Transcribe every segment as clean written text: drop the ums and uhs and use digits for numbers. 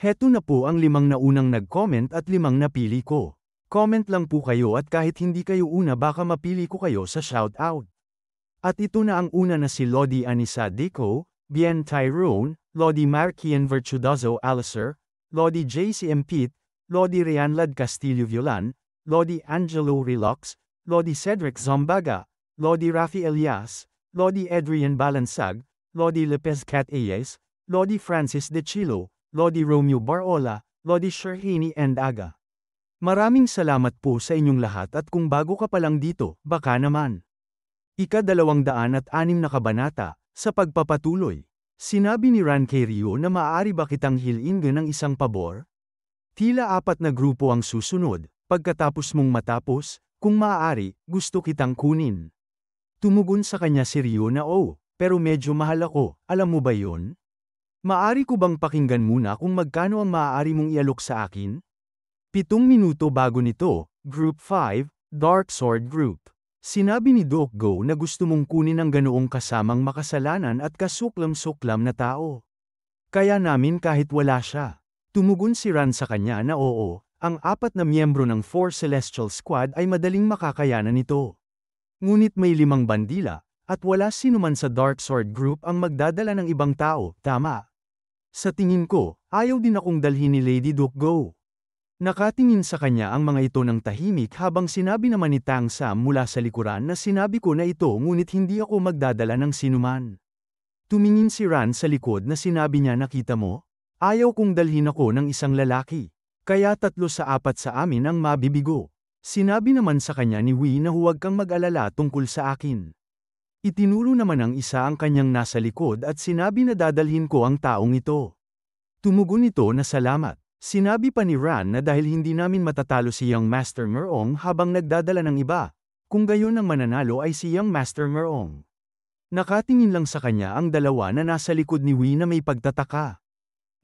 Heto na po ang 5 na unang nag-comment at 5 napili ko. Comment lang po kayo at kahit hindi kayo una baka mapili ko kayo sa shoutout. At ito na ang una na si Lodi Anisa Dico, Bien Tyrone, Lodi Marquian Virtudoso Alicer, Lodi JCM Pete, Lodi Rianlad Castillo Violan, Lodi Angelo Relax, Lodi Cedric Zombaga, Lodi Rafi Elias, Lodi Adrian Balansag, Lodi Lopez Cat Ayes, Lodi Francis De Chilo, Lodi Romeo Barola, Lodi Sherhini and Aga. Maraming salamat po sa inyong lahat at kung bago ka pa lang dito, baka naman. Ika-206 na kabanata, sa pagpapatuloy. Sinabi ni Ran kay Ryo na maaari ba kitang hilingin ng isang pabor? Tila 4 na grupo ang susunod, pagkatapos mong matapos, kung maaari, gusto kitang kunin. Tumugon sa kanya si Ryo na pero medyo mahal ako, alam mo ba yon? Maari ko bang pakinggan muna kung magkano ang maaari mong ialok sa akin? 7 minuto bago nito, Group 5, Dark Sword Group. Sinabi ni Doc Go na gusto mong kunin ang ganoong kasamang makasalanan at kasuklam-suklam na tao. Kaya namin kahit wala siya. Tumugon si Ran sa kanya na ang 4 na miyembro ng 4 Celestial Squad ay madaling makakayanan nito. Ngunit may 5 bandila, at wala sinuman sa Dark Sword Group ang magdadala ng ibang tao, tama? Sa tingin ko, ayaw din akong dalhin ni Lady Doc Go. Nakatingin sa kanya ang mga ito ng tahimik habang sinabi naman ni Tang Sam mula sa likuran na sinabi ko na ito ngunit hindi ako magdadala ng sinuman. Tumingin si Ran sa likod na sinabi niya nakita mo? Ayaw kong dalhin ako ng isang lalaki. Kaya 3 sa 4 sa amin ang mabibigo. Sinabi naman sa kanya ni Wee na huwag kang mag-alala tungkol sa akin. Itinuro naman ng isa ang kanyang nasa likod at sinabi na dadalhin ko ang taong ito. Tumugon ito na salamat. Sinabi pa ni Ran na dahil hindi namin matatalo si Young Master Merong habang nagdadala ng iba, kung gayon ang mananalo ay si Young Master Merong. Nakatingin lang sa kanya ang dalawa na nasa likod ni Wee na may pagtataka.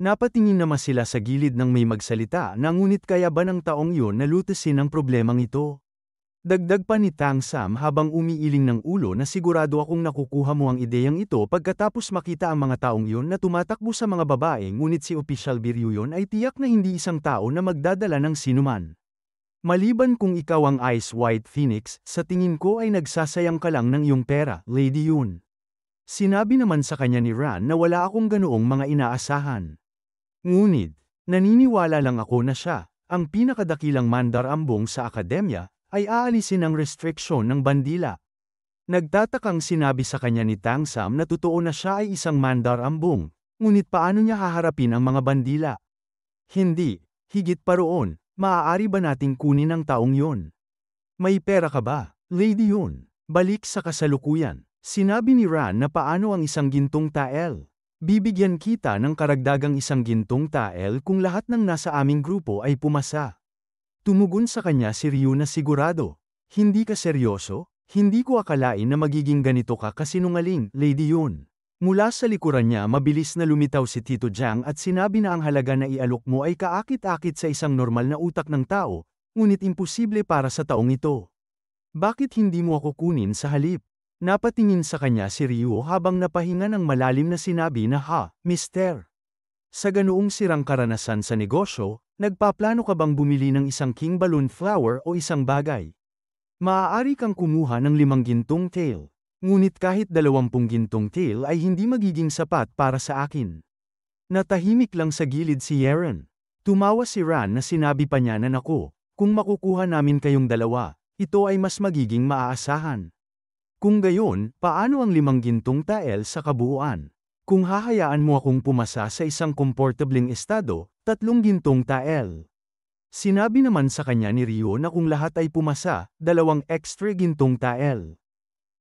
Napatingin naman sila sa gilid ng may magsalita na ngunit kaya ba ng taong yun na lutasin ang problemang ito? Dagdag pa ni Tang Sam habang umiiling ng ulo na sigurado akong nakukuha mo ang ideyang ito pagkatapos makita ang mga taong yun na tumatakbo sa mga babae ngunit si Official Biryu yun ay tiyak na hindi isang tao na magdadala ng sinuman. Maliban kung ikaw ang Ice White Phoenix, sa tingin ko ay nagsasayang ka lang ng iyong pera, Lady Yun. Sinabi naman sa kanya ni Ran na wala akong ganoong mga inaasahan. Ngunit, naniniwala lang ako na siya, ang pinakadakilang mandarambong sa akademya, ay aalisin ang restriksyon ng bandila. Nagtatakang sinabi sa kanya ni Tang Sam na totoo na siya ay isang mandarambong, ngunit paano niya haharapin ang mga bandila? Hindi, higit pa roon, maaari ba nating kunin ang taong yon? May pera ka ba, Lady Yun? Balik sa kasalukuyan. Sinabi ni Ran na paano ang isang gintong tael. Bibigyan kita ng karagdagang isang gintong tael kung lahat ng nasa aming grupo ay pumasa. Tumugon sa kanya si Ryu na sigurado. Hindi ka seryoso? Hindi ko akalain na magiging ganito ka kasinungaling, Lady Yun. Mula sa likuran niya mabilis na lumitaw si Tito Jiang at sinabi na ang halaga na ialok mo ay kaakit-akit sa isang normal na utak ng tao, ngunit imposible para sa taong ito. Bakit hindi mo ako kunin sa halip? Napatingin sa kanya si Ryu habang napahinga ng malalim na sinabi na Mister. Sa ganoong sirang karanasan sa negosyo, nagpaplano ka bang bumili ng isang king balloon flower o isang bagay? Maaari kang kumuha ng 5 gintong tail. Ngunit kahit 20 gintong tail ay hindi magiging sapat para sa akin. Natahimik lang sa gilid si Yeren. Tumawa si Ran na sinabi pa niya na naku, kung makukuha namin kayong dalawa, ito ay mas magiging maaasahan. Kung gayon, paano ang 5 gintong tael sa kabuuan? Kung hahayaan mo akong pumasa sa isang komportableng estado, 3 gintong tael. Sinabi naman sa kanya ni Ryo na kung lahat ay pumasa, 2 extra gintong tael.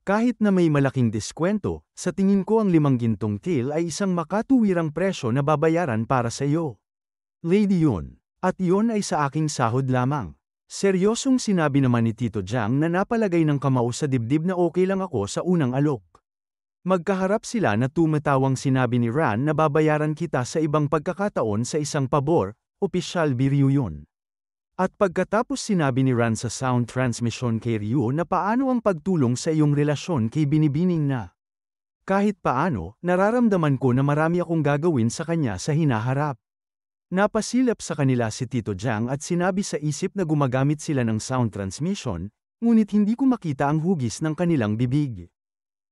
Kahit na may malaking diskwento, sa tingin ko ang 5 gintong tael ay isang makatuwirang presyo na babayaran para sa iyo. Lady Yun. At iyon ay sa aking sahod lamang. Seryosong sinabi naman ni Tito Jiang na napalagay ng kamao sa dibdib na okay lang ako sa unang alok. Magkaharap sila na tumatawang sinabi ni Ran na babayaran kita sa ibang pagkakataon sa isang pabor, Opisyal Biryu yun. At pagkatapos sinabi ni Ran sa sound transmission kay Ryu na paano ang pagtulong sa iyong relasyon kay Binibining na. Kahit paano, nararamdaman ko na marami akong gagawin sa kanya sa hinaharap. Napasilip sa kanila si Tito Jiang at sinabi sa isip na gumagamit sila ng sound transmission, ngunit hindi ko makita ang hugis ng kanilang bibig.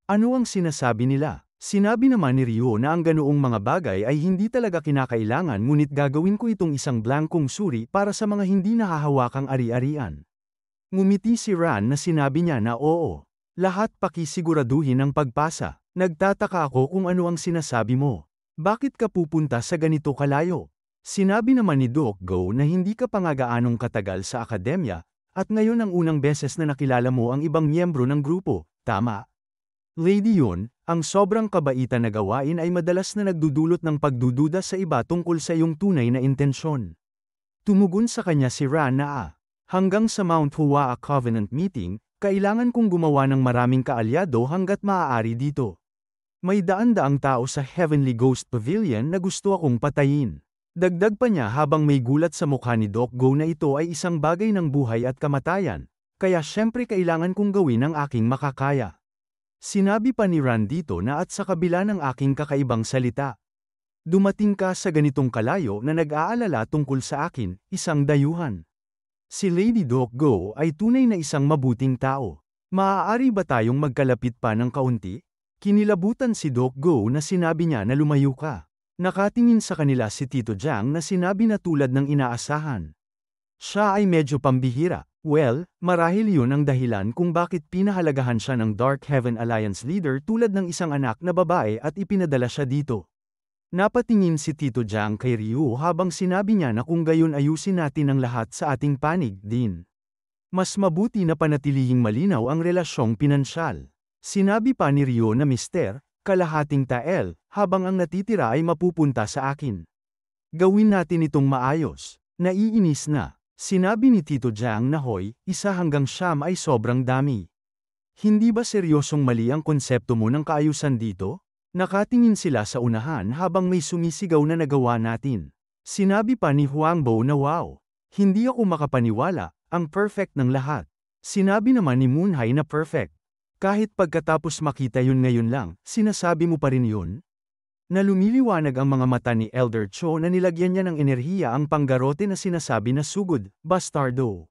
Ano ang sinasabi nila? Sinabi naman ni Ryo na ang ganoong mga bagay ay hindi talaga kinakailangan ngunit gagawin ko itong isang blankong suri para sa mga hindi nahahawakang ari-arian. Ngumiti si Ran na sinabi niya na oo. Lahat pakisiguraduhin ang pagpasa. Nagtataka ako kung ano ang sinasabi mo. Bakit ka pupunta sa ganito kalayo? Sinabi naman ni Doc Go na hindi ka pa nga gaanong katagal sa akademya, at ngayon ang unang beses na nakilala mo ang ibang miyembro ng grupo, tama? Lady yun, ang sobrang kabaitan na gawain ay madalas na nagdudulot ng pagdududa sa iba tungkol sa iyong tunay na intensyon. Tumugon sa kanya si Ran na hanggang sa Mount Hua Covenant meeting, kailangan kong gumawa ng maraming kaalyado hanggat maaari dito. May daan-daang tao sa Heavenly Ghost Pavilion na gusto akong patayin. Dagdag pa niya habang may gulat sa mukha ni Doc Go na ito ay isang bagay ng buhay at kamatayan, kaya syempre kailangan kong gawin ang aking makakaya. Sinabi pa ni Ran dito na at sa kabila ng aking kakaibang salita. Dumating ka sa ganitong kalayo na nag-aalala tungkol sa akin, isang dayuhan. Si Lady Doc Go ay tunay na isang mabuting tao. Maaari ba tayong magkalapit pa ng kaunti? Kinilabutan si Doc Go na sinabi niya na lumayo ka. Nakatingin sa kanila si Tito Jiang na sinabi na tulad ng inaasahan. Siya ay medyo pambihira. Well, marahil yun ang dahilan kung bakit pinahalagahan siya ng Dark Heaven Alliance leader tulad ng isang anak na babae at ipinadala siya dito. Napatingin si Tito Jiang kay Ryu habang sinabi niya na kung gayon ayusin natin ang lahat sa ating panig din. Mas mabuti na panatilihing malinaw ang relasyong pinansyal. Sinabi pa ni Ryu na Mister, kalahating tael, habang ang natitira ay mapupunta sa akin. Gawin natin itong maayos. Naiinis na. Sinabi ni Tito Jiang na hoy, 1 hanggang 9 ay sobrang dami. Hindi ba seryosong mali ang konsepto mo ng kaayusan dito? Nakatingin sila sa unahan habang may sumisigaw na nagawa natin. Sinabi pa ni Huangbo na wow. Hindi ako makapaniwala, ang perfect ng lahat. Sinabi naman ni Moonhai na perfect. Kahit pagkatapos makita yun ngayon lang, sinasabi mo pa rin yun? Na lumiliwanag ang mga mata ni Elder Cho na nilagyan niya ng enerhiya ang panggarote na sinasabi na sugod, bastardo.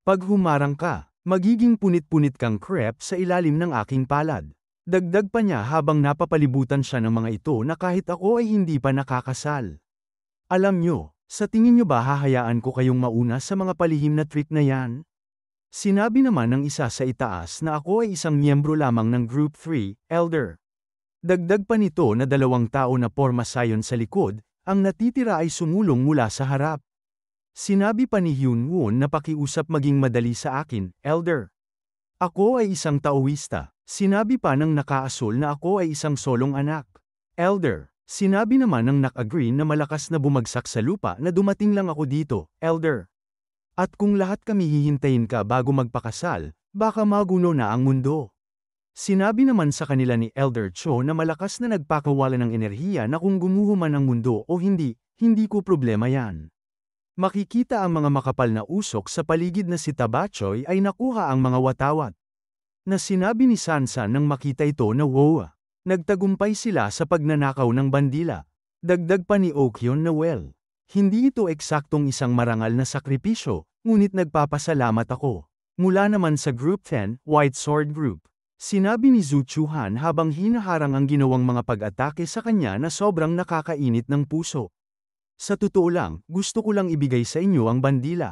Pag humarang ka, magiging punit-punit kang crepe sa ilalim ng aking palad. Dagdag pa niya habang napapalibutan siya ng mga ito na kahit ako ay hindi pa nakakasal. Alam nyo, sa tingin nyo ba hahayaan ko kayong mauna sa mga palihim na trick na yan? Sinabi naman ng isa sa itaas na ako ay isang miyembro lamang ng Group 3, Elder. Dagdag pa nito na 2 tao na porma sayon sa likod, ang natitira ay sumulong mula sa harap. Sinabi pa ni Hyun Won na pakiusap maging madali sa akin, Elder. Ako ay isang taoista. Sinabi pa ng nakaasul na ako ay isang solong anak. Elder. Sinabi naman ng naka-green na malakas na bumagsak sa lupa na dumating lang ako dito, Elder. At kung lahat kami hihintayin ka bago magpakasal, baka magulo na ang mundo. Sinabi naman sa kanila ni Elder Cho na malakas na nagpakawala ng enerhiya na kung gumuho man ang mundo o hindi, hindi ko problema yan. Makikita ang mga makapal na usok sa paligid na si Tabachoy ay nakuha ang mga watawat. Na sinabi ni Sansan nang makita ito na wow. Nagtagumpay sila sa pagnanakaw ng bandila. Dagdag pa ni Okyon na well. Hindi ito eksaktong isang marangal na sakripisyo, ngunit nagpapasalamat ako. Mula naman sa Group 10, White Sword Group. Sinabi ni Zhu Chuhan habang hinaharang ang ginawang mga pag-atake sa kanya na sobrang nakakainit ng puso. Sa totoo lang, gusto ko lang ibigay sa inyo ang bandila.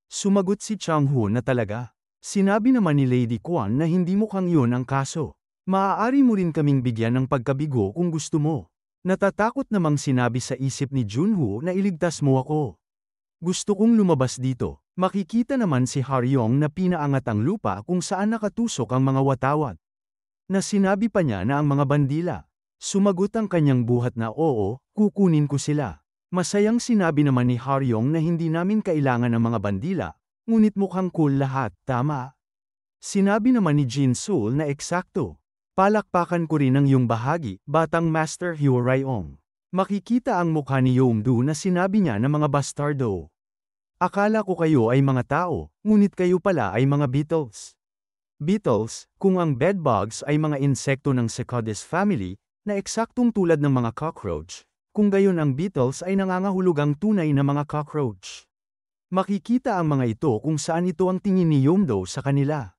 Sumagot si Chang Hu na talaga. Sinabi naman ni Lady Kwan na hindi mukhang yun ang kaso. Maaari mo rin kaming bigyan ng pagkabigo kung gusto mo. Natatakot namang sinabi sa isip ni Junho na iligtas mo ako. Gusto kong lumabas dito. Makikita naman si Haryong na pinaangat ang lupa kung saan nakatusok ang mga watawat. Na sinabi pa niya na ang mga bandila. Sumagot ang kanyang buhat na oo, kukunin ko sila. Masayang sinabi naman ni Haryong na hindi namin kailangan ng mga bandila, ngunit mukhang cool lahat, tama? Sinabi naman ni Jin Sul na eksakto. Palakpakan ko rin ang iyong bahagi, batang Master Hyo Ryong. Makikita ang mukha ni Yongdu na sinabi niya na mga bastardo. Akala ko kayo ay mga tao, ngunit kayo pala ay mga beetles. Beetles, kung ang bedbugs ay mga insekto ng Cicodes family, na eksaktong tulad ng mga cockroach, kung gayon ang beetles ay nangangahulugang tunay na mga cockroach. Makikita ang mga ito kung saan ito ang tingin ni Yomdo sa kanila.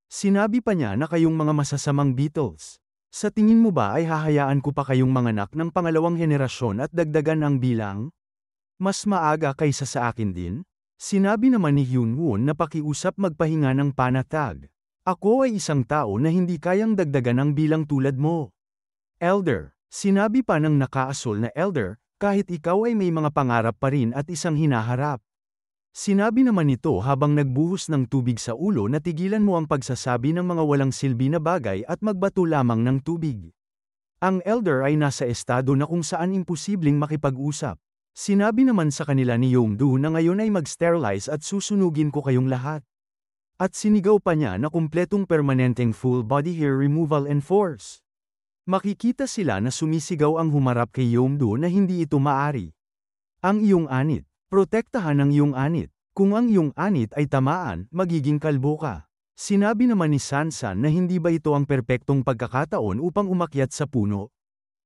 Sinabi pa niya na kayong mga masasamang beetles. Sa tingin mo ba ay hahayaan ko pa kayong manganak ng pangalawang henerasyon at dagdagan ang bilang? Mas maaga kaysa sa akin din? Sinabi naman ni Hyunwoo na pakiusap magpahinga ng panatag. Ako ay isang tao na hindi kayang dagdagan ang bilang tulad mo. Elder, sinabi pa ng nakaasol na elder, kahit ikaw ay may mga pangarap pa rin at isang hinaharap. Sinabi naman nito habang nagbuhos ng tubig sa ulo na tigilan mo ang pagsasabi ng mga walang silbi na bagay at magbato lamang ng tubig. Ang elder ay nasa estado na kung saan imposibleng makipag-usap. Sinabi naman sa kanila ni Yomdo na ngayon ay mag-sterilize at susunugin ko kayong lahat. At sinigaw pa niya na kumpletong permanenteng full body hair removal enforce. Makikita sila na sumisigaw ang humarap kay Yomdo na hindi ito maari. Ang iyong anit. Protektahan ang iyong anit. Kung ang iyong anit ay tamaan, magiging kalbo ka. Sinabi naman ni Sansan na hindi ba ito ang perpektong pagkakataon upang umakyat sa puno?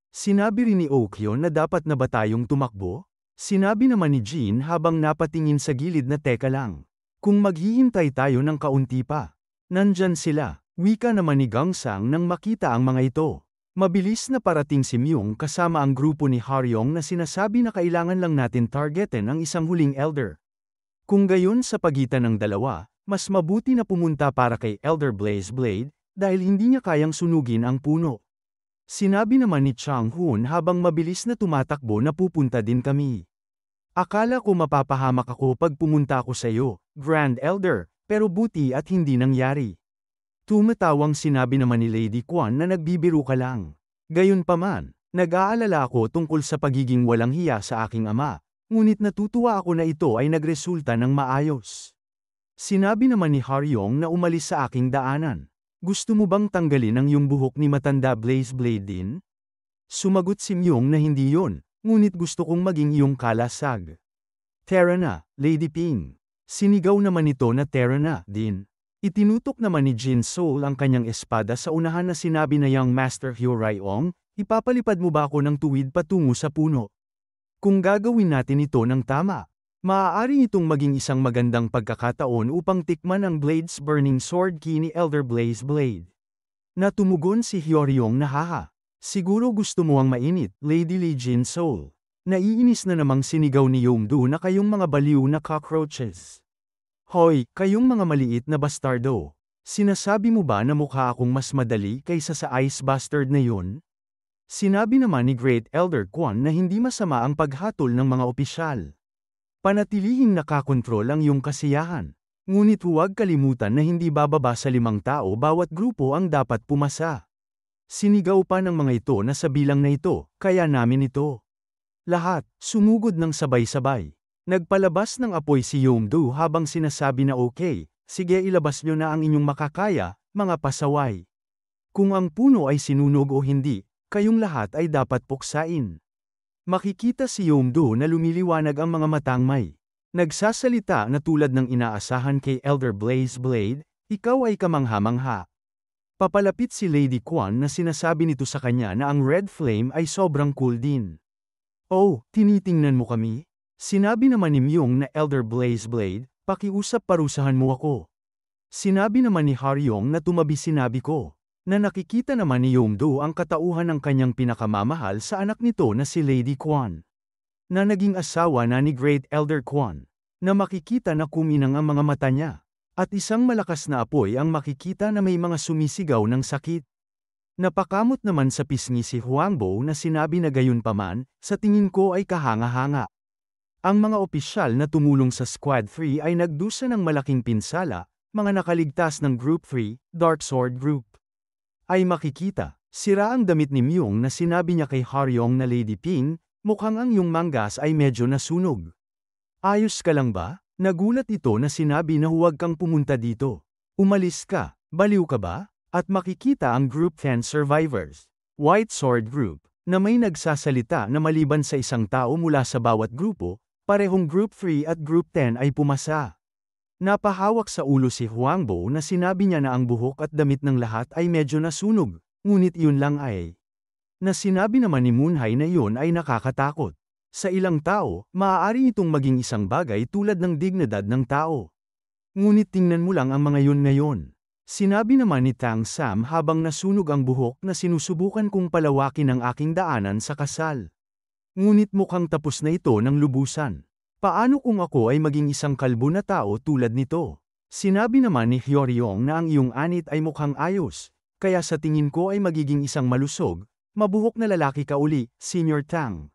Sinabi rin ni Okyon na dapat na ba tayong tumakbo? Sinabi naman ni Jean habang napatingin sa gilid na teka lang. Kung maghihintay tayo ng kaunti pa. Nandyan sila. Wika naman ni Gangsang nang makita ang mga ito. Mabilis na parating si Myung kasama ang grupo ni Haryong na sinasabi na kailangan lang natin targetin ang isang huling elder. Kung gayon sa pagitan ng dalawa, mas mabuti na pumunta para kay Elder Blaze Blade, dahil hindi niya kayang sunugin ang puno. Sinabi naman ni Chang-hoon habang mabilis na tumatakbo na pupunta din kami. Akala ko mapapahamak ako pag pumunta ako sa iyo, Grand Elder, pero buti at hindi nangyari. Tumatawang sinabi naman ni Lady Kwan na nagbibiro ka lang. Gayunpaman, nag-aalala ako tungkol sa pagiging walang hiya sa aking ama, ngunit natutuwa ako na ito ay nagresulta ng maayos. Sinabi naman ni Haryong na umalis sa aking daanan. Gusto mo bang tanggalin ang iyong buhok ni matanda Blaze Blade din? Sumagot si Myung na hindi yon, ngunit gusto kong maging iyong kalasag. Tara na, Lady Ping. Sinigaw naman ito na tara na din. Itinutok naman ni Jin Soul ang kanyang espada sa unahan na sinabi na Young Master Hyo Ryong, ipapalipad mo ba ako ng tuwid patungo sa puno? Kung gagawin natin ito ng tama, maaari itong maging isang magandang pagkakataon upang tikman ang Blade's Burning Sword Key ni Elder Blaze Blade. Natumugon si Hyo Ryong na haha. Siguro gusto mo ang mainit, Lady Lee Jin Soul. Naiinis na namang sinigaw ni Yomdo na kayong mga baliw na cockroaches. Hoy, kayong mga maliit na bastardo. Sinasabi mo ba na mukha akong mas madali kaysa sa ice bastard na yun? Sinabi naman ni Great Elder Kwan na hindi masama ang paghatol ng mga opisyal. Panatilihing nakakontrol ang iyong kasiyahan. Ngunit huwag kalimutan na hindi bababa sa 5 tao bawat grupo ang dapat pumasa. Sinigaw pa ng mga ito na sa bilang na ito, kaya namin ito. Lahat, sumugod ng sabay-sabay. Nagpalabas ng apoy si Yomdo habang sinasabi na okay, sige ilabas nyo na ang inyong makakaya, mga pasaway. Kung ang puno ay sinunog o hindi, kayong lahat ay dapat puksain. Makikita si Yomdo na lumiliwanag ang mga matang may. Nagsasalita na tulad ng inaasahan kay Elder Blaze Blade, ikaw ay kamangha-mangha. Papalapit si Lady Kwan na sinasabi nito sa kanya na ang Red Flame ay sobrang cool din. Oh, tinitingnan mo kami? Sinabi naman ni Myung na Elder Blaze Blade, pakiusap parusahan mo ako. Sinabi naman ni Haryong na tumabi sinabi ko, na nakikita naman ni Yomdo ang katauhan ng kanyang pinakamamahal sa anak nito na si Lady Kwan. Na naging asawa na ni Great Elder Kwan, na makikita na kuminang ang mga mata niya, at isang malakas na apoy ang makikita na may mga sumisigaw ng sakit. Napakamot naman sa pisngi si Huangbo na sinabi na gayunpaman, sa tingin ko ay kahanga-hanga. Ang mga opisyal na tumulong sa Squad 3 ay nagdusa ng malaking pinsala, mga nakaligtas ng Group 3, Dark Sword Group. Ay makikita, sira ang damit ni Myung na sinabi niya kay Haryong na Lady Ping, mukhang ang iyong manggas ay medyo nasunog. Ayos ka lang ba? Nagulat ito na sinabi na huwag kang pumunta dito. Umalis ka, baliw ka ba? At makikita ang Group 10 Survivors, White Sword Group, na may nagsasalita na maliban sa isang tao mula sa bawat grupo, parehong Group 3 at Group 10 ay pumasa. Napahawak sa ulo si Huangbo na sinabi niya na ang buhok at damit ng lahat ay medyo nasunog, ngunit yun lang ay Na sinabi naman ni Moonhye na iyon ay nakakatakot. Sa ilang tao, maaari itong maging isang bagay tulad ng dignidad ng tao. Ngunit tingnan mo lang ang mga yun ngayon. Sinabi naman ni Tang Sam habang nasunog ang buhok na sinusubukan kong palawakin ang aking daanan sa kasal. Ngunit mukhang tapos na ito ng lubusan. Paano kung ako ay maging isang kalbo na tao tulad nito? Sinabi naman ni Hyoryong na ang iyong anit ay mukhang ayos, kaya sa tingin ko ay magiging isang malusog, mabuhok na lalaki ka uli, Senior Tang.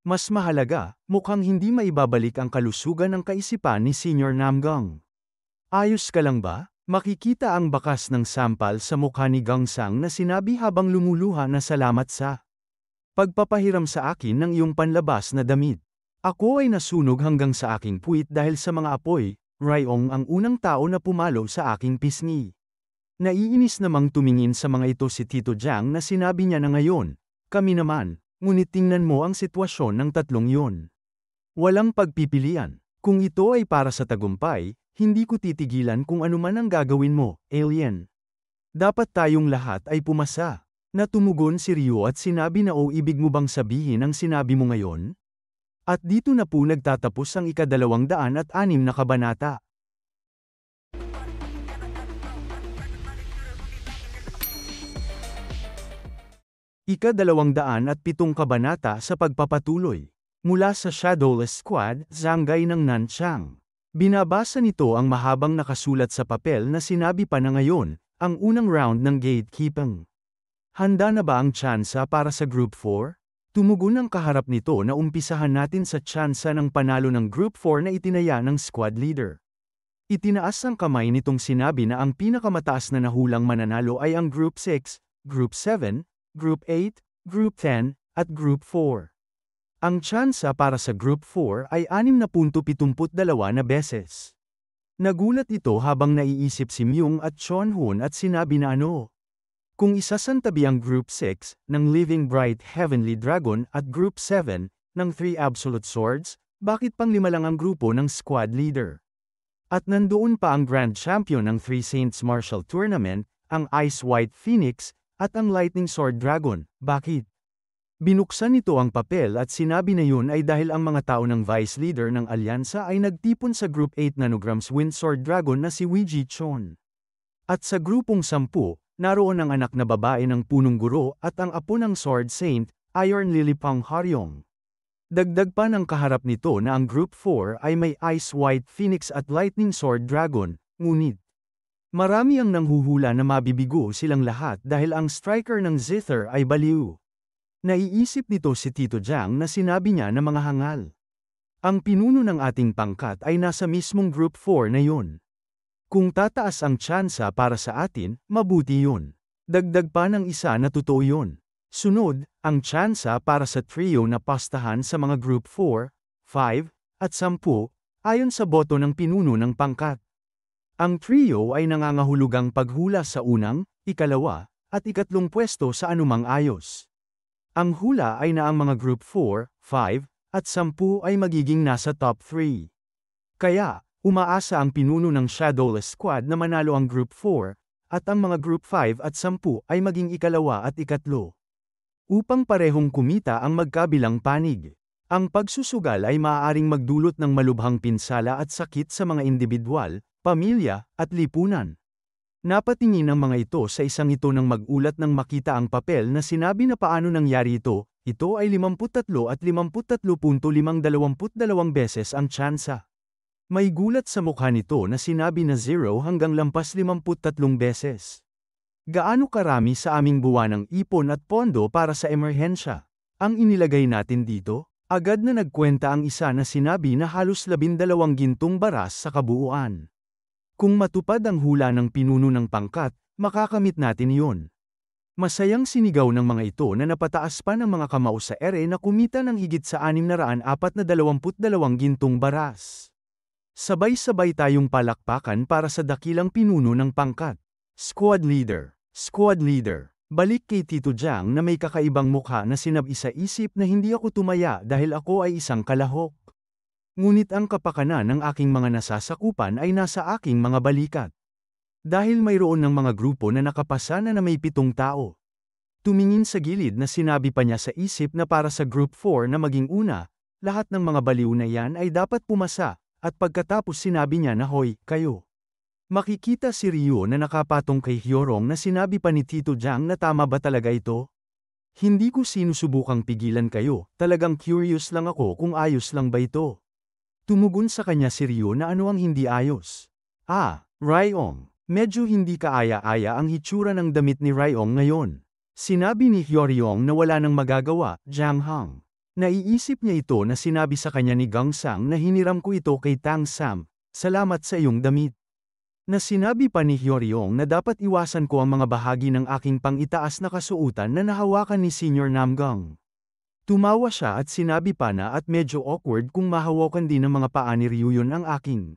Mas mahalaga, mukhang hindi maibabalik ang kalusugan ng kaisipan ni Senior Namgang. Ayos ka lang ba? Makikita ang bakas ng sampal sa mukha ni Gangsang na sinabi habang lumuluha na salamat sa pagpapahiram sa akin ng iyong panlabas na damit. Ako ay nasunog hanggang sa aking puwit dahil sa mga apoy. Ryong ang unang tao na pumalo sa aking pisngi. Naiinis namang tumingin sa mga ito si Tito Jiang na sinabi niya na ngayon, kami naman, ngunit tingnan mo ang sitwasyon ng tatlong yon. Walang pagpipilian. Kung ito ay para sa tagumpay, hindi ko titigilan kung anuman ang gagawin mo, alien. Dapat tayong lahat ay pumasa. Natumugon si Ryo at sinabi na ibig mo bang sabihin ang sinabi mo ngayon? At dito na po nagtatapos ang ika-206 na kabanata. Ika-207 kabanata sa pagpapatuloy. Mula sa Shadowless Squad, Zanggay ng Nanchang. Binabasa nito ang mahabang nakasulat sa papel na sinabi pa na ngayon, ang unang round ng gatekeeping. Handa na ba ang tsansa para sa Group 4? Tumugon ang kaharap nito na umpisahan natin sa tsansa ng panalo ng Group 4 na itinaya ng squad leader. Itinaas ang kamay nitong sinabi na ang pinakamataas na nahulang mananalo ay ang Group 6, Group 7, Group 8, Group 10, at Group 4. Ang tsansa para sa Group 4 ay 6.72 na beses. Nagulat ito habang naiisip si Myung at Chonhun at sinabi na kung isasantabi ang Group 6 ng Living Bright Heavenly Dragon at Group 7 ng 3 Absolute Swords, bakit pang 5 lang ang grupo ng squad leader? At nandoon pa ang Grand Champion ng 3 Saints Martial Tournament, ang Ice White Phoenix, at ang Lightning Sword Dragon, bakit? Binuksan nito ang papel at sinabi na yun ay dahil ang mga tao ng Vice Leader ng Alyansa ay nagtipon sa Group 8 Nanograms Wind Sword Dragon na si Wiji Chon. At sa grupong 10, naroon ang anak na babae ng punong guro at ang apo ng Sword Saint, Iron Lily Pangharyong. Dagdag pa ng kaharap nito na ang Group 4 ay may Ice White Phoenix at Lightning Sword Dragon, ngunit marami ang nanghuhula na mabibigo silang lahat dahil ang striker ng Zither ay baliw. Naiisip nito si Tito Jiang na sinabi niya na mga hangal. Ang pinuno ng ating pangkat ay nasa mismong Group 4 na yun. Kung tataas ang tsansa para sa atin, mabuti yun. Dagdag pa ng isa na totoo yun. Sunod, ang tsansa para sa trio na pastahan sa mga Group 4, 5, at 10, ayon sa boto ng pinuno ng pangkat. Ang trio ay nangangahulugang paghula sa unang, ikalawa, at ikatlong pwesto sa anumang ayos. Ang hula ay na ang mga Group 4, 5, at 10 ay magiging nasa top 3. Kaya, umaasa ang pinuno ng Shadowless Squad na manalo ang Group 4, at ang mga Group 5 at 10 ay maging ikalawa at ikatlo. Upang parehong kumita ang magkabilang panig. Ang pagsusugal ay maaaring magdulot ng malubhang pinsala at sakit sa mga individual, pamilya, at lipunan. Napatingin ang mga ito sa isang ito nang magulat nang makita ang papel na sinabi na paano nangyari ito ay 53 at 53.522 beses ang tsansa. May gulat sa mukha nito na sinabi na 0 hanggang lampas 53 beses. Gaano karami sa aming buwanang ipon at pondo para sa emerhensya? Ang inilagay natin dito? Agad na nagkwenta ang isa na sinabi na halos 12 gintong baras sa kabuuan. Kung matupad ang hula ng pinuno ng pangkat, makakamit natin iyon. Masayang sinigaw ng mga ito na napataas pa ng mga kamao sa ere na kumita ng higit sa 642 gintong baras. Sabay-sabay tayong palakpakan para sa dakilang pinuno ng pangkat. Squad Leader. Squad Leader. Balik kay Tito Jiang na may kakaibang mukha na sinab-isa-isip na hindi ako tumaya dahil ako ay isang kalahok. Ngunit ang kapakanan ng aking mga nasasakupan ay nasa aking mga balikat. Dahil mayroon ng mga grupo na nakapasa na may 7 tao. Tumingin sa gilid na sinabi pa niya sa isip na para sa Group 4 na maging una, lahat ng mga baliw na yan ay dapat pumasa, at pagkatapos sinabi niya na hoy, kayo. Makikita si Ryo na nakapatong kay Hyorong na sinabi pa ni Tito Jiang na tama ba talaga ito? Hindi ko sinusubukang pigilan kayo, talagang curious lang ako kung ayos lang ba ito. Tumugon sa kanya si Ryo na ano ang hindi ayos. Ryong. Medyo hindi kaaya-aya ang hitsura ng damit ni Ryong ngayon. Sinabi ni Hyoryong na wala nang magagawa, Jiang Hang. Naiisip niya ito na sinabi sa kanya ni Gang Sang na hiniram ko ito kay Tang Sam, salamat sa iyong damit. Na sinabi pa ni Hyoryong na dapat iwasan ko ang mga bahagi ng aking pang-itaas na kasuotan na nahawakan ni Senior Namgang. Tumawa siya at sinabi pa na at medyo awkward kung mahawakan din ng mga paa ni Ryuyon ang aking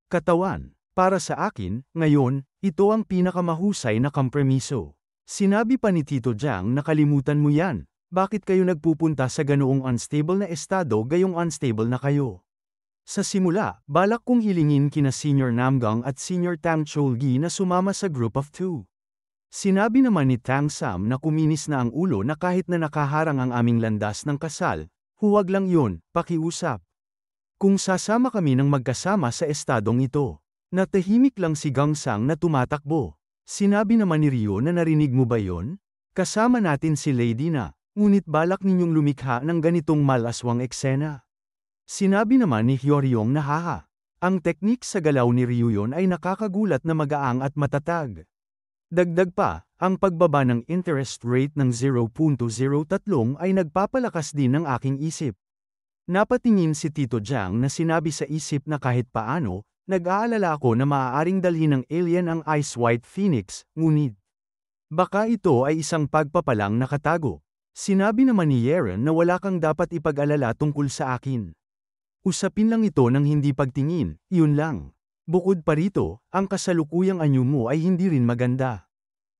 katawan. Para sa akin, ngayon, ito ang pinakamahusay na kompromiso. Sinabi pa ni Tito Jiang na kalimutan mo yan, bakit kayo nagpupunta sa ganoong unstable na estado gayong unstable na kayo? Sa simula, balak kong hilingin kina Senior Namgang at Senior Tang Cholgi na sumama sa Group of 2. Sinabi naman ni Tang Sam na kuminis na ang ulo na kahit na nakaharang ang aming landas ng kasal, huwag lang yun, pakiusap. Kung sasama kami ng magkasama sa estadong ito. Natahimik lang si Gang Sang na tumatakbo. Sinabi naman ni Ryo na narinig mo ba yon? Kasama natin si Lady na, ngunit balak ninyong lumikha ng ganitong malaswang eksena. Sinabi naman ni Hyoryong na haha. Ang teknik sa galaw ni Ryuyon ay nakakagulat na magaang at matatag. Dagdag pa, ang pagbaba ng interest rate ng 0.03 ay nagpapalakas din ng aking isip. Napatingin si Tito Jiang na sinabi sa isip na kahit paano, nag-aalala ako na maaaring dalhin ng alien ang Ice White Phoenix, ngunit baka ito ay isang pagpapalang nakatago. Sinabi naman ni Yeren na wala kang dapat ipag-alala tungkol sa akin. Usapin lang ito ng hindi pagtingin, yun lang. Bukod pa rito, ang kasalukuyang anyo mo ay hindi rin maganda.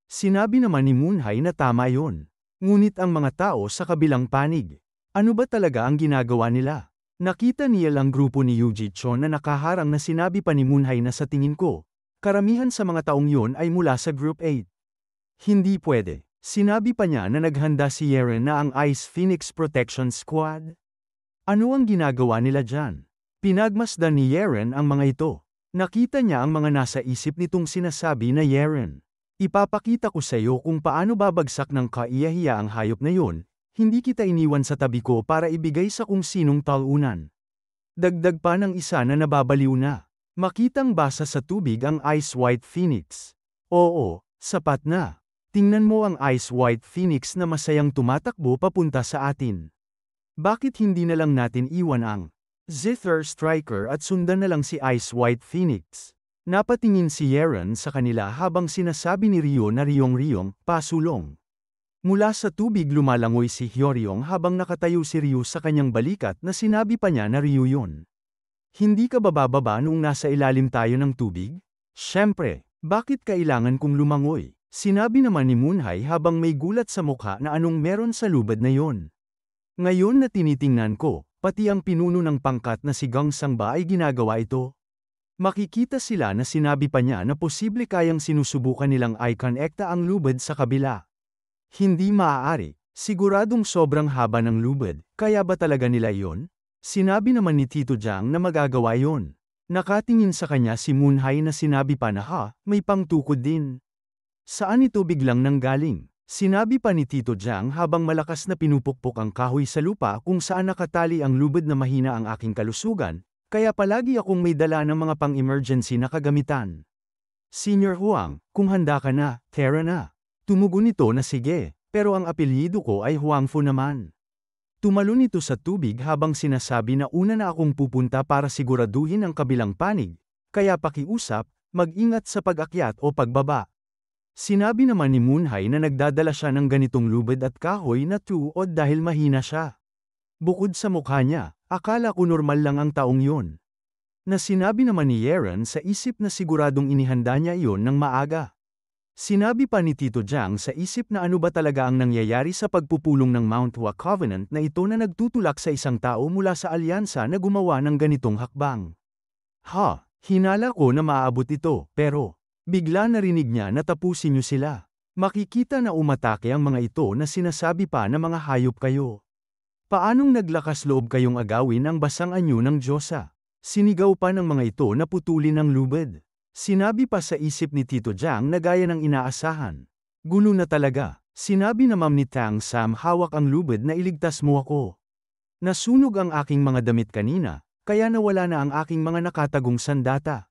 Sinabi naman ni Moonhye na tama yon. Ngunit ang mga tao sa kabilang panig, ano ba talaga ang ginagawa nila? Nakita niya lang grupo ni Yuji Chon na nakaharang na sinabi pa ni Moonhye na sa tingin ko, karamihan sa mga taong yon ay mula sa Group 8. Hindi pwede. Sinabi pa niya na naghanda si Yeren na ang Ice Phoenix Protection Squad. Ano ang ginagawa nila dyan? Pinagmasdan ni Yeren ang mga ito. Nakita niya ang mga nasa isip nitong sinasabi na Yeren. Ipapakita ko sa iyo kung paano babagsak ng kaiyahiya ang hayop na yon. Hindi kita iniwan sa tabi ko para ibigay sa kung sinong talunan. Dagdag pa ng isa na nababaliw na. Makitang basa sa tubig ang Ice White Phoenix. Oo, sapat na. Tingnan mo ang Ice White Phoenix na masayang tumatakbo papunta sa atin. Bakit hindi na lang natin iwan ang Zither Striker at sundan na lang si Ice White Phoenix? Napatingin si Yeren sa kanila habang sinasabi ni Ryo na Ryong, pasulong. Mula sa tubig lumalangoy si Hyoryong habang nakatayo si Ryo sa kanyang balikat na sinabi pa niya na Ryo yun. Hindi ka bababa noong nasa ilalim tayo ng tubig? Siyempre, bakit kailangan kong lumangoy? Sinabi naman ni Moonhye habang may gulat sa mukha na anong meron sa lubad na yon. Ngayon na tinitingnan ko, pati ang pinuno ng pangkat na si Gang Sang ba ay ginagawa ito? Makikita sila na sinabi pa niya na posible kayang sinusubukan nilang i-connecta ang lubad sa kabila. Hindi maaari, siguradong sobrang haba ng lubad, kaya ba talaga nila yon? Sinabi naman ni Tito Jiang na magagawa yon. Nakatingin sa kanya si Moonhye na sinabi pa na may pangtukod din. Saan ito biglang nanggaling? Sinabi pa ni Tito Jiang habang malakas na pinupukpok ang kahoy sa lupa kung saan nakatali ang lubad na mahina ang aking kalusugan, kaya palagi akong may dala ng mga pang-emergency na kagamitan. Senior Huang, kung handa ka na, tara na. Tumugon ito na sige, pero ang apelyido ko ay Huangfu naman. Tumalon ito sa tubig habang sinasabi na una na akong pupunta para siguraduhin ang kabilang panig, kaya pakiusap, mag-ingat sa pag-akyat o pagbaba. Sinabi naman ni Moonhye na nagdadala siya ng ganitong lubad at kahoy na tuod dahil mahina siya. Bukod sa mukha niya, akala ko normal lang ang taong yon. Na sinabi naman ni Yeren sa isip na siguradong inihanda niya iyon ng maaga. Sinabi pa ni Tito Jiang sa isip na ano ba talaga ang nangyayari sa pagpupulong ng Mount Hua Covenant na ito na nagtutulak sa isang tao mula sa alyansa na gumawa ng ganitong hakbang. Hinala ko na maaabot ito, pero bigla narinig niya na tapusin niyo sila. Makikita na umatake ang mga ito na sinasabi pa na mga hayop kayo. Paanong naglakas loob kayong agawin ang basang anyo ng Diyosa? Sinigaw pa ng mga ito na putulin ang lubid. Sinabi pa sa isip ni Tito Jiang na gaya ng inaasahan. Gulo na talaga. Sinabi na Ma'am ni Tang Sam, hawak ang lubid na iligtas mo ako. Nasunog ang aking mga damit kanina, kaya nawala na ang aking mga nakatagong sandata.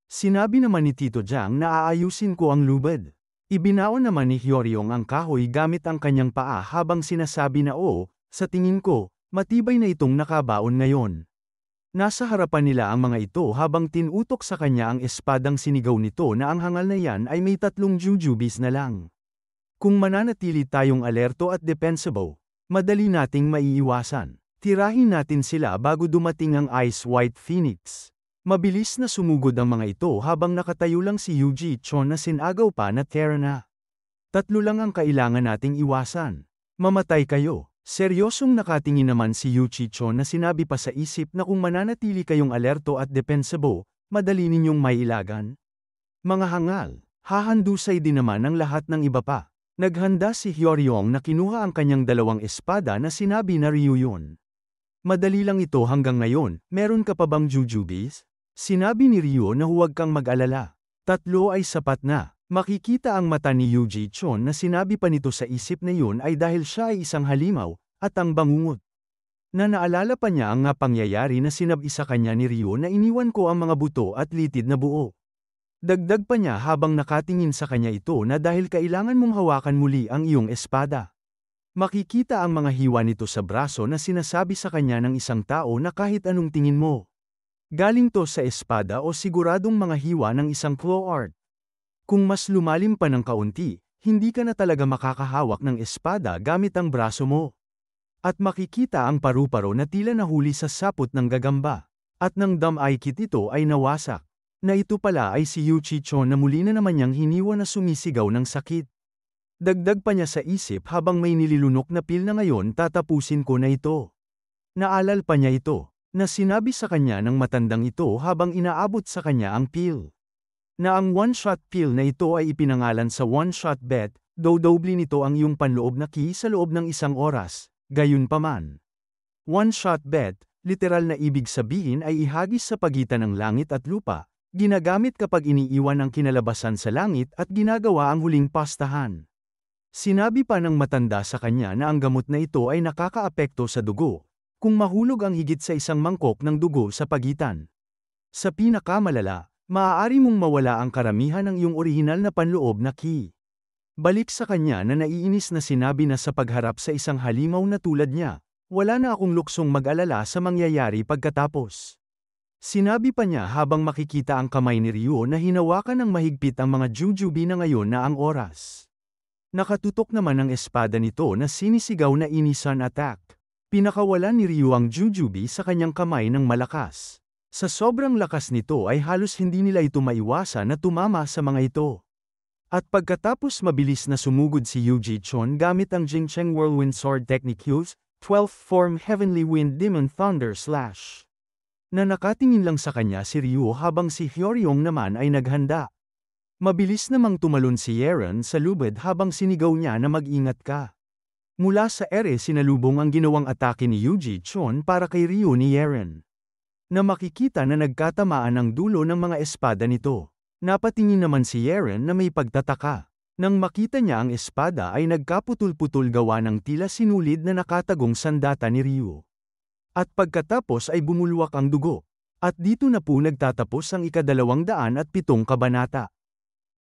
Sinabi naman ni Tito Jiang na aayusin ko ang lubid. Ibinaon naman ni Hyoryong ang kahoy gamit ang kanyang paa habang sinasabi na sa tingin ko, matibay na itong nakabaon ngayon. Nasa harapan nila ang mga ito habang tinutok sa kanya ang espadang sinigaw nito na ang hangal na yan ay may 3 jujubis na lang. Kung mananatili tayong alerto at defensible, madali nating maiiwasan. Tirahin natin sila bago dumating ang Ice White Phoenix. Mabilis na sumugod ang mga ito habang nakatayo lang si Yuji Chon na sinagaw pa na Terra na. 3 lang ang kailangan nating iwasan. Mamatay kayo. Seryosong nakatingin naman si Yuji Chon na sinabi pa sa isip na kung mananatili kayong alerto at defensible, madali ninyong mailagan. Mga hangal, hahandusay din naman ang lahat ng iba pa. Naghanda si Hyoryong na kinuha ang kanyang 2 espada na sinabi na Ryuyon. Madali lang ito hanggang ngayon, meron ka pa bang jujubis? Sinabi ni Ryo na huwag kang mag-alala. 3 ay sapat na. Makikita ang mata ni Yuji Chon na sinabi pa nito sa isip na yun ay dahil siya ay isang halimaw, at ang bangungot. Na naalala pa niya ang nga pangyayari na sinabi sa kanya ni Ryo na iniwan ko ang mga buto at litid na buo. Dagdag pa niya habang nakatingin sa kanya ito na dahil kailangan mong hawakan muli ang iyong espada. Makikita ang mga hiwa nito sa braso na sinasabi sa kanya ng isang tao na kahit anong tingin mo. Galing to sa espada o siguradong mga hiwa ng isang claw art. Kung mas lumalim pa ng kaunti, hindi ka na talaga makakahawak ng espada gamit ang braso mo. At makikita ang paru-paro na tila nahuli sa sapot ng gagamba. At nang dam-aikit ito ay nawasak. Na ito pala ay si Yuji Chon na muli na naman niyang hiniwa na sumisigaw ng sakit. Dagdag pa niya sa isip habang may nililunok na pil na ngayon tatapusin ko na ito. Naalal pa niya ito. Na sinabi sa kanya ng matandang ito habang inaabot sa kanya ang pil. Na ang one-shot pil na ito ay ipinangalan sa one-shot bet, dodoble nito ang iyong panloob na ki sa loob ng 1 oras, gayunpaman. One-shot bet, literal na ibig sabihin ay ihagis sa pagitan ng langit at lupa, ginagamit kapag iniiwan ang kinalabasan sa langit at ginagawa ang huling pastahan. Sinabi pa ng matanda sa kanya na ang gamot na ito ay nakakaapekto sa dugo. Kung mahulog ang higit sa 1 mangkok ng dugo sa pagitan. Sa pinakamalala, maaari mong mawala ang karamihan ng iyong orihinal na panloob na ki. Balik sa kanya na naiinis na sinabi na sa pagharap sa isang halimaw na tulad niya, wala na akong luksong mag-alala sa mangyayari pagkatapos. Sinabi pa niya habang makikita ang kamay ni Ryo na hinawakan ng mahigpit ang mga jujubi na ngayon na ang oras. Nakatutok naman ang espada nito na sinisigaw na Inisan attack. Pinakawalan ni Ryo ang jujubi sa kanyang kamay ng malakas. Sa sobrang lakas nito ay halos hindi nila ito maiwasan na tumama sa mga ito. At pagkatapos mabilis na sumugod si Yuji Chon gamit ang Jingcheng Whirlwind Sword Technique Hughes, 12th Form Heavenly Wind Demon Thunder Slash. Na nakatingin lang sa kanya si Ryo habang si Hyoryong naman ay naghanda. Mabilis namang tumalon si Yeon sa lubid habang sinigaw niya na mag-ingat ka. Mula sa ere sinalubong ang ginawang atake ni Yuji Chon para kay Ryo ni Yeon. Na makikita na nagkatamaan ang dulo ng mga espada nito. Napatingin naman si Yeon na may pagtataka. Nang makita niya ang espada ay nagkaputol-putol gawa ng tila sinulid na nakatagong sandata ni Ryo. At pagkatapos ay bumulwak ang dugo. At dito na po nagtatapos ang ika-207 kabanata.